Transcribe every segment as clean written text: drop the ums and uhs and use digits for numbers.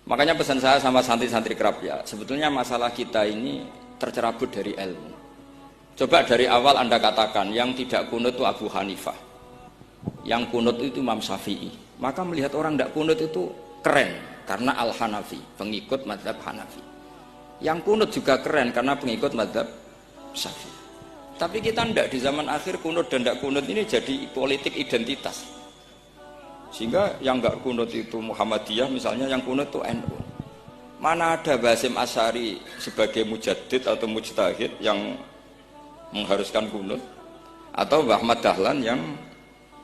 Makanya pesan saya sama santri-santri kerap ya, sebetulnya masalah kita ini tercerabut dari ilmu. Coba dari awal Anda katakan yang tidak kunut itu Abu Hanifah, yang kunut itu Imam Syafi'i. Maka melihat orang tidak kunut itu keren karena Al-Hanafi, pengikut mazhab Hanafi. Yang kunut juga keren karena pengikut mazhab Syafi'i. Tapi kita tidak, di zaman akhir kunut dan tidak kunut ini jadi politik identitas. Sehingga yang nggak kunut itu Muhammadiyah misalnya, yang kunut itu NU. Mana ada Basim Asy'ari sebagai mujaddid atau mujtahid yang mengharuskan kunut, atau Ahmad Dahlan yang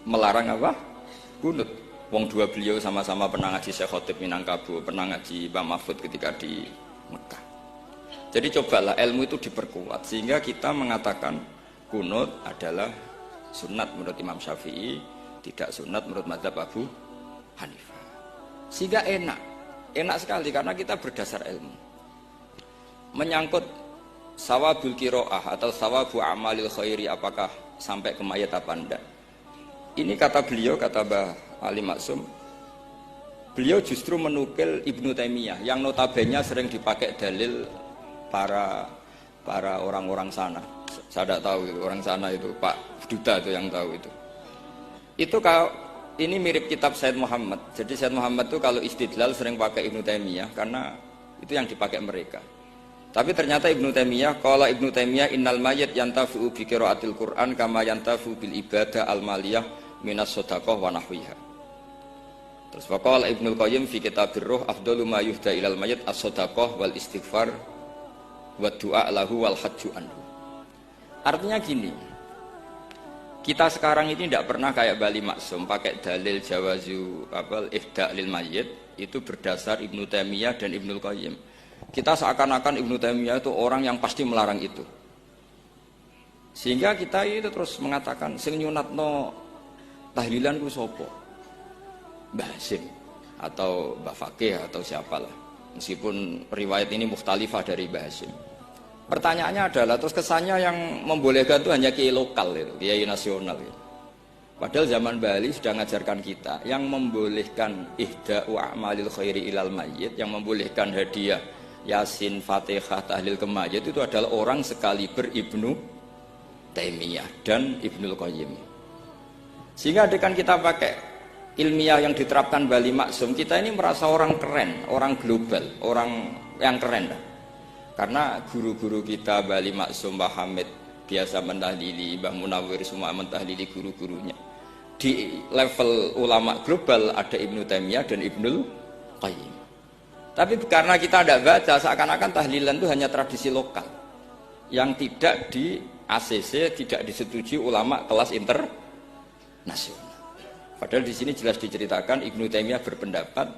melarang apa? Kunut. Wong dua beliau sama-sama pernah ngaji Syekh Khotib Minangkabau, pernah ngaji Mbah Mahfud ketika di Mekah. Jadi cobalah ilmu itu diperkuat sehingga kita mengatakan kunut adalah sunat menurut Imam Syafi'i, tidak sunat menurut mazhab Abu Hanifah. Sehingga enak sekali karena kita berdasar ilmu. Menyangkut sawabul qiraah atau sawabu amalil khairi, apakah sampai ke mayat apa enggak, ini kata beliau, kata Mbah Ali Maksum, beliau justru menukil Ibnu Taimiyah yang notabene sering dipakai dalil para orang-orang sana. Saya tidak tahu itu orang sana itu, Pak Duta itu yang tahu itu. Itu kalau ini mirip kitab Said Muhammad. Jadi Said Muhammad itu kalau istidlal sering pakai Ibnu Taimiyah karena itu yang dipakai mereka. Tapi ternyata Ibnu Taimiyah, qala Ibnu Taimiyah innal mayyit yantafi'u bi qiraatil Qur'an kama yantafi'u bil ibadah al maliyah minas shadaqah wa nahwiha. Terus waqala Ibnu Qayyim fi Kitabir Ruh afdalu ma yuhda ilal mayyit as-shadaqah wal istighfar wa du'a lahu wal hajju anhu. Artinya gini, kita sekarang ini tidak pernah kayak Bali Maksum pakai dalil jawazu ihda' lil mayyit itu berdasar Ibnu Taimiyah dan Ibnu Qayyim. Kita seakan-akan Ibnu Taimiyah itu orang yang pasti melarang itu. Sehingga kita itu terus mengatakan sing nyunatno tahlilan ku sapa? Mbah Hasim atau Mbah Fakih atau siapalah. Meskipun riwayat ini mukhtalifah dari Mbah Hasim. Pertanyaannya adalah terus kesannya yang membolehkan itu hanya kiai lokal itu, kiai nasional itu. Padahal zaman Bali sudah mengajarkan kita yang membolehkan ihda'u a'malil khairi ilal mayyit, yang membolehkan hadiah Yasin, Fatihah, tahlil ke mayit itu adalah orang sekaliber Ibnu Taimiyah dan Ibnu Qayyim. Sehingga dengan kita pakai ilmiah yang diterapkan Bali Maksum, kita ini merasa orang keren, orang global, orang yang keren. Karena guru-guru kita Bali Maksum, Mbah Hamid biasa mentahlili, Mbah Munawir semua mentahlili guru-gurunya. Di level ulama global ada Ibnu Taimiyah dan Ibnu Qayyim. Tapi karena kita tidak baca, seakan-akan tahlilan itu hanya tradisi lokal yang tidak di ACC, tidak disetujui ulama kelas internasional. Padahal di sini jelas diceritakan Ibnu Taimiyah berpendapat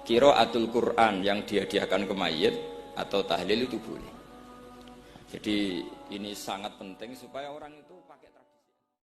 qiraatul Quran yang dihadiahkan ke mayit atau tahlil itu boleh. Jadi ini sangat penting supaya orang itu pakai